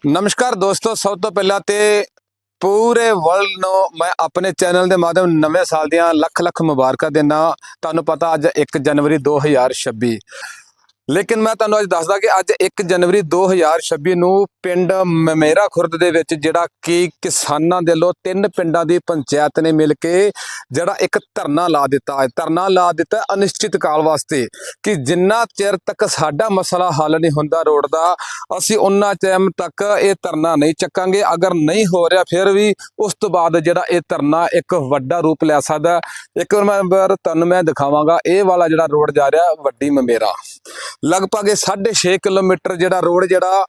नमस्कार दोस्तों, सब तो पहला ते पूरे वर्ल्ड नो मैं अपने चैनल के माध्यम नवे साल दियां लख लख मुबारक देना। तुहानू पता अज 1 जनवरी 2026 लेकिन मैं तुहानू अज दसदा कि अज 1 जनवरी 2026 ਨੂੰ ਪਿੰਡ ਮਮੇਰਾ ਖੁਰਦ ਦੇ ਵਿੱਚ ਜਿਹੜਾ ਕਿ ਕਿਸਾਨਾਂ ਦੇ ਲੋ 3 ਪਿੰਡਾਂ ਦੀ ਪੰਚਾਇਤ ਨੇ ਮਿਲ ਕੇ ਜਿਹੜਾ ਇੱਕ ਧਰਨਾ ਲਾ ਦਿੱਤਾ ਅਨਿਸ਼ਚਿਤ ਕਾਲ ਵਾਸਤੇ ਕਿ ਜਿੰਨਾ ਚਿਰ ਤੱਕ ਸਾਡਾ ਮਸਲਾ ਹੱਲ ਨਹੀਂ ਹੁੰਦਾ ਰੋਡ ਦਾ ਅਸੀਂ ਉਹਨਾਂ ਟਾਈਮ ਤੱਕ ਇਹ ਧਰਨਾ ਨਹੀਂ ਚੱਕਾਂਗੇ। ਅਗਰ ਨਹੀਂ ਹੋ ਰਿਹਾ ਫਿਰ ਵੀ ਉਸ ਤੋਂ ਬਾਅਦ ਜਿਹੜਾ ਇਹ ਧਰਨਾ ਇੱਕ ਵੱਡਾ ਰੂਪ ਲੈ ਸਕਦਾ। ਇੱਕ ਨੰਬਰ ਤੁਹਾਨੂੰ ਮੈਂ ਦਿਖਾਵਾਂਗਾ, ਇਹ ਵਾਲਾ ਜਿਹੜਾ ਰੋਡ ਜਾ ਰਿਹਾ ਵੱਡੀ ਮਮੇਰਾ लगभग 6.5 किलोमीटर ਜਿਹੜਾ रोड ਜਿਹੜਾ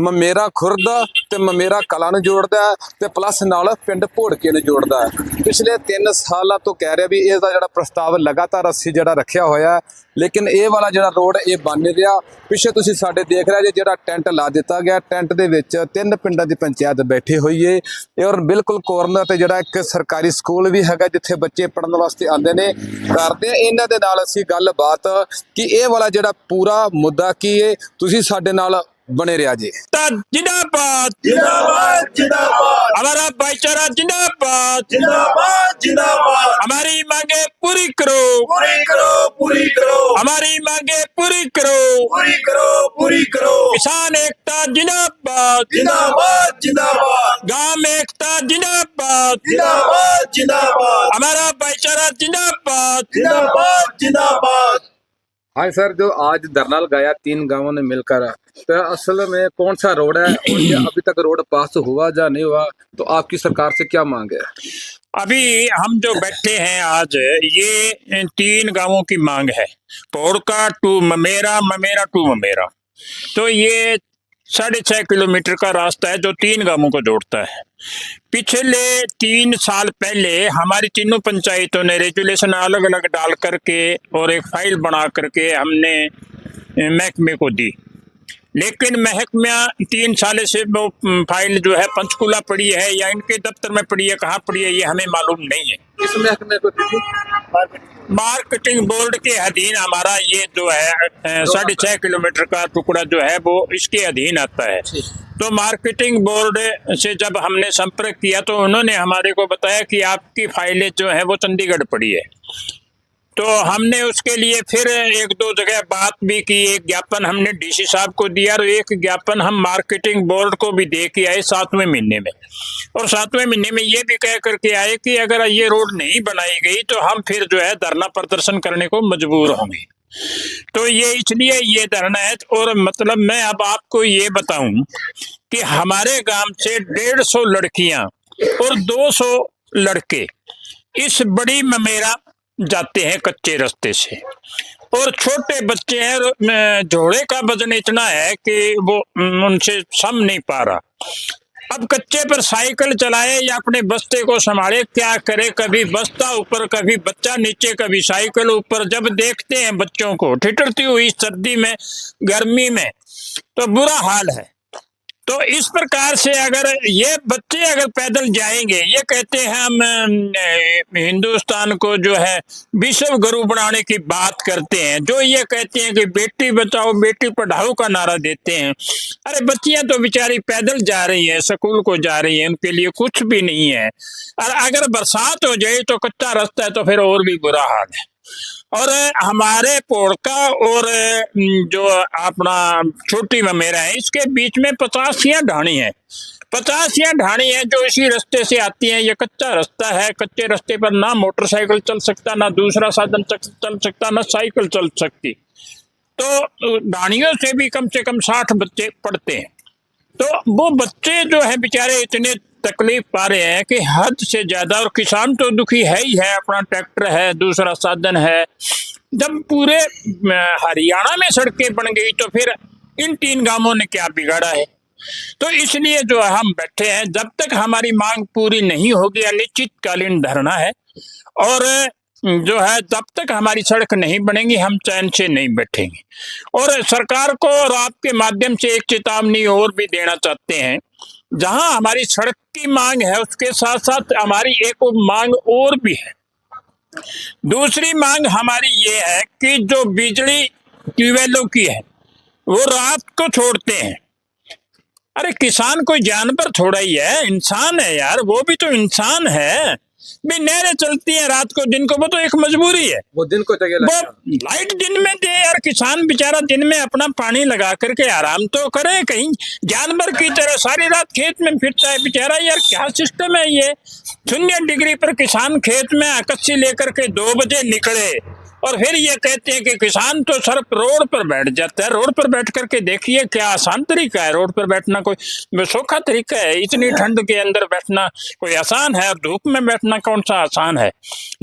ਮਮੇਰਾ ਖੁਰਦ ਤੇ ਮਮੇਰਾ ਕਲਾਂ ਨੂੰ ਜੋੜਦਾ ਤੇ ਪਲੱਸ ਨਾਲ ਪਿੰਡ ਭੋੜਕੇ ਨੂੰ ਜੋੜਦਾ ਹੈ। ਪਿਛਲੇ 3 ਸਾਲਾਂ ਤੋਂ ਕਹਿ ਰਿਹਾ ਵੀ ਇਸ ਦਾ ਜਿਹੜਾ ਪ੍ਰਸਤਾਵ ਲਗਾਤਾਰ ਅਸੀਂ ਜਿਹੜਾ ਰੱਖਿਆ ਹੋਇਆ ਲੇਕਿਨ ਇਹ ਵਾਲਾ ਜਿਹੜਾ ਰੋਡ ਇਹ ਬਣ ਨਹੀਂ ਰਿਹਾ। ਪਿੱਛੇ ਤੁਸੀਂ ਸਾਡੇ ਦੇਖ ਰਹੇ ਜੇ ਜਿਹੜਾ ਟੈਂਟ ਲਾ ਦਿੱਤਾ ਗਿਆ, ਟੈਂਟ ਦੇ ਵਿੱਚ 3 ਪਿੰਡਾਂ ਦੀ ਪੰਚਾਇਤ ਬੈਠੀ ਹੋਈ ਏ ਔਰ ਬਿਲਕੁਲ ਕੋਰਨਰ ਤੇ ਜਿਹੜਾ ਇੱਕ ਸਰਕਾਰੀ ਸਕੂਲ ਵੀ ਹੈਗਾ ਜਿੱਥੇ ਬੱਚੇ ਪੜਨ ਵਾਸਤੇ ਆਉਂਦੇ ਨੇ। ਕਰਦੇ ਇਹਨਾਂ ਦੇ ਨਾਲ ਅਸੀਂ ਗੱਲਬਾਤ ਕਿ ਇਹ ਵਾਲਾ ਜਿਹੜਾ पूरा मुद्दा की है, तुसी साडे नाल बने रहा जी। जिंदाबाद जिंदाबाद जिंदाबाद हमारा भाईचारा जिंदाबाद जिंदाबाद जिंदाबाद हमारी मांगे पूरी करो पूरी करो हमारी मांगे पूरी करो पूरी करो किसान एकता जिंदाबाद जिंदाबाद जिंदाबाद गांव एकता जिंदाबाद जिंदाबाद जिंदाबाद हमारा भाईचारा जिंदाबाद जिंदाबाद जिंदाबाद। हाँ सर, जो आज धरना लगाया 3 गांवों ने मिलकर, तो असल में कौन सा रोड है और ये अभी तक रोड पास हुआ या नहीं हुआ, तो आपकी सरकार से क्या मांग है? अभी हम जो बैठे हैं आज ये 3 गांवों की मांग है, पोड़का टू ममेरा, ममेरा टू ममेरा। तो ये 6.5 किलोमीटर का रास्ता है जो 3 गांवों को जोड़ता है। पिछले 3 साल पहले हमारी तीनों पंचायतों ने रेजुलेशन अलग अलग डाल करके और एक फाइल बना करके हमने महकमे को दी, लेकिन महकमा 3 साल से वो फाइल जो है पंचकूला पड़ी है या इनके दफ्तर में पड़ी है, कहाँ पड़ी है ये हमें मालूम नहीं है। किस महकमे को दी? मार्केटिंग बोर्ड के अधीन हमारा ये जो है 6.5 किलोमीटर का टुकड़ा जो है वो इसके अधीन आता है। तो मार्केटिंग बोर्ड से जब हमने संपर्क किया तो उन्होंने हमारे को बताया कि आपकी फाइलें जो है वो चंडीगढ़ पड़ी है। तो हमने उसके लिए फिर 1-2 जगह बात भी की, एक ज्ञापन हमने डीसी साहब को दिया और एक ज्ञापन हम मार्केटिंग बोर्ड को भी दे के आए 7वें महीने में। और 7वें महीने में ये भी कह करके आए कि अगर ये रोड नहीं बनाई गई तो हम फिर जो है धरना प्रदर्शन करने को मजबूर होंगे। तो ये इसलिए ये धरना है। और मतलब मैं अब आपको ये बताऊं कि हमारे गांव से 150 लड़कियां और 200 लड़के इस बड़ी ममेरा जाते हैं कच्चे रास्ते से, और छोटे बच्चे हैं, झोड़े का वजन इतना है कि वो उनसे सम नहीं पा रहा। अब कच्चे पर साइकिल चलाए या अपने बस्ते को संभाले, क्या करे, कभी बस्ता ऊपर कभी बच्चा नीचे कभी साइकिल ऊपर। जब देखते हैं बच्चों को ठिठुरती हुई सर्दी में गर्मी में तो बुरा हाल है। तो इस प्रकार से अगर ये बच्चे अगर पैदल जाएंगे, ये कहते हैं हम हिंदुस्तान को जो है विश्व गुरु बनाने की बात करते हैं, जो ये कहते हैं कि बेटी बचाओ बेटी पढ़ाओ का नारा देते हैं। अरे बच्चियां तो बेचारी पैदल जा रही हैं, स्कूल को जा रही हैं, उनके लिए कुछ भी नहीं है। और अगर बरसात हो जाए तो कच्चा रास्ता है तो फिर और भी बुरा हाल है। और हमारे पोड़का और जो अपना छोटी ममेरा है इसके बीच में 50 ढाणी है, 50 ढाणी है जो इसी रास्ते से आती हैं। ये कच्चा रास्ता है, कच्चे रास्ते पर ना मोटरसाइकिल चल सकता, ना दूसरा साधन चल सकता, ना साइकिल चल सकती। तो ढाणियों से भी कम से कम 60 बच्चे पढ़ते हैं। तो वो बच्चे जो है बेचारे इतने तकलीफ पा रहे हैं कि हद से ज्यादा। और किसान तो दुखी है ही है, अपना ट्रैक्टर है, दूसरा साधन है। जब पूरे हरियाणा में सड़कें बन गई तो फिर इन 3 गांवों ने क्या बिगाड़ा है। तो इसलिए जो है हम बैठे हैं, जब तक हमारी मांग पूरी नहीं होगी अनिश्चितकालीन धरना है। और जो है जब तक हमारी सड़क नहीं बनेगी हम चैन से नहीं बैठेंगे। और सरकार को और आपके माध्यम से एक चेतावनी और भी देना चाहते हैं, जहां हमारी सड़क की मांग है उसके साथ साथ हमारी एक मांग और भी है। दूसरी मांग हमारी ये है कि जो बिजली ट्यूबवेलों की है वो रात को छोड़ते हैं। अरे किसान कोई जानवर थोड़ा ही है, इंसान है यार, वो भी तो इंसान है। भी नहरें चलती हैं रात को दिन को, वो तो एक मजबूरी है। वो दिन को चाहिए वो लाइट दिन में दे यार, किसान बेचारा दिन में अपना पानी लगा करके आराम तो करे। कहीं जानवर की तरह सारी रात खेत में फिरता है बेचारा, यार क्या सिस्टम है ये। 0 डिग्री पर किसान खेत में कच्ची लेकर के 2 बजे निकले, और फिर ये कहते हैं कि किसान तो सिर्फ रोड पर बैठ जाता है। रोड पर बैठ करके देखिए क्या आसान तरीका है। रोड पर बैठना कोई सौखा तरीका है? इतनी ठंड के अंदर बैठना कोई आसान है? और धूप में बैठना कौन सा आसान है?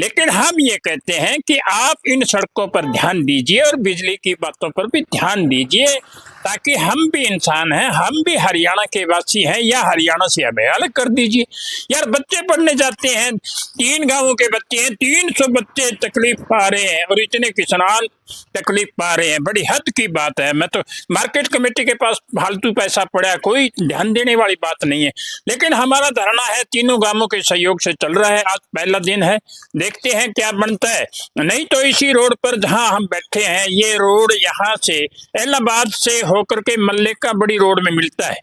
लेकिन हम ये कहते हैं कि आप इन सड़कों पर ध्यान दीजिए और बिजली की बातों पर भी ध्यान दीजिए, ताकि हम भी इंसान हैं, हम भी हरियाणा के वासी हैं, या हरियाणा से हमें अलग कर दीजिए। यार बच्चे पढ़ने जाते हैं, 3 गांवों के बच्चे हैं, 300 बच्चे तकलीफ पा रहे हैं, और इतने किसान तकलीफ पा रहे हैं। बड़ी हद की बात है। मैं तो मार्केट कमेटी के पास फालतू पैसा पड़ा है, कोई ध्यान देने वाली बात नहीं है। लेकिन हमारा धरना है, तीनों गांवों के सहयोग से चल रहा है। आज पहला दिन है, देखते हैं क्या बनता है। नहीं तो इसी रोड पर जहां हम बैठे हैं, ये रोड यहाँ से इलाहाबाद से होकर के मल्लिका बड़ी रोड में मिलता है,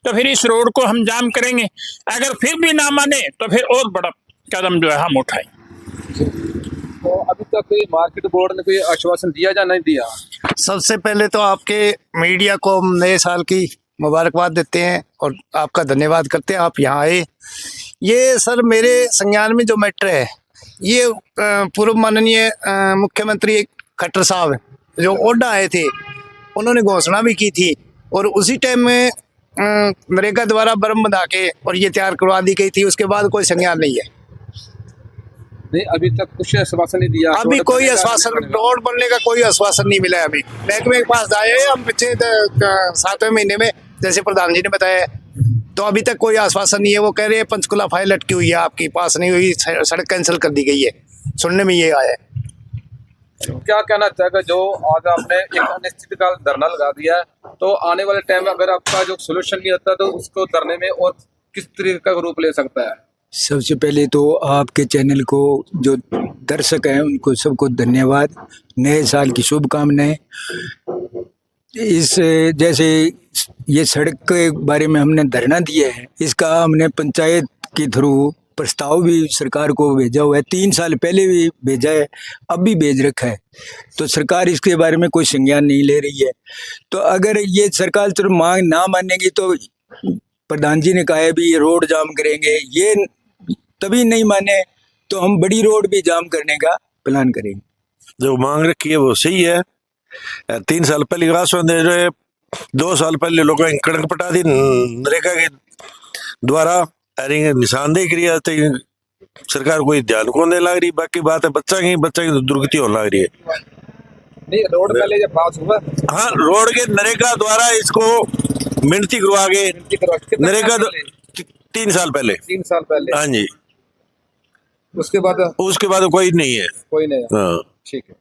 तो फिर इस रोड को हम जाम करेंगे। अगर फिर भी ना माने तो फिर और बड़ा कदम जो है हम उठाएं। तो अभी तक कोई मार्केट बोर्ड ने कोई आश्वासन दिया या नहीं दिया? सबसे पहले तो आपके मीडिया को हम नए साल की मुबारकबाद देते हैं और आपका धन्यवाद करते हैं, आप यहाँ आए। ये सर मेरे संज्ञान में जो मैटर है, ये पूर्व माननीय मुख्यमंत्री खट्टर साहब जो ओडा आए थे, उन्होंने घोषणा भी की थी, और उसी टाइम में नरेगा द्वारा बर्म बना के और ये तैयार करवा दी गई थी। उसके बाद कोई संज्ञान नहीं है। नहीं, अभी तक कुछ आश्वासन नहीं दिया। अभी कोई आश्वासन, रोड बनने का कोई आश्वासन नहीं मिला है। अभी महकमे के पास आए हैं हम पिछले 7वें महीने में, जैसे प्रधान जी ने बताया, तो अभी तक कोई आश्वासन नहीं है। वो कह रहे हैं पंचकुला फाइल लटकी हुई है, आपकी पास नहीं हुई, सड़क कैंसिल कर दी गई है, सुनने में ये आया है। क्या कहना चाहेगा, जो आज आपने एक अनिश्चितकाल धरना लगा दिया है, तो आने वाले टाइम में अगर आपका जो सोल्यूशन नहीं होता तो उसको धरने में और किस तरीके का रूप ले सकता है? सबसे पहले तो आपके चैनल को जो दर्शक हैं उनको सबको धन्यवाद, नए साल की शुभकामनाएं। इस जैसे ये सड़क के बारे में हमने धरना दिया है, इसका हमने पंचायत के थ्रू प्रस्ताव भी सरकार को भेजा हुआ है। 3 साल पहले भी भेजा है, अब भी भेज रखा है, तो सरकार इसके बारे में कोई संज्ञान नहीं ले रही है। तो अगर ये सरकार सिर्फ मांग ना मानेगी तो प्रधान जी ने कहा है भी ये रोड जाम करेंगे, ये तभी नहीं माने तो हम बड़ी रोड भी जाम करने का प्लान करेंगे। जो मांग रखी है वो सही है। 3 साल पहले आश्वासन दे रहे, 2 साल पहले लोगों ने कड़क पटा दी नरेगा के द्वारा, निशानदेही करिए, सरकार कोई ध्यान को नहीं लग रही। बाकी बात है बच्चा की तो दुर्गति होने लग रही है। नहीं, रोड पहले जब पास हुआ, हाँ, रोड के नरेगा द्वारा इसको मिनती करवा के, नरेगा 3 साल पहले। 3 साल पहले? हाँ जी। उसके बाद कोई नहीं है। कोई नहीं है। हाँ ठीक है।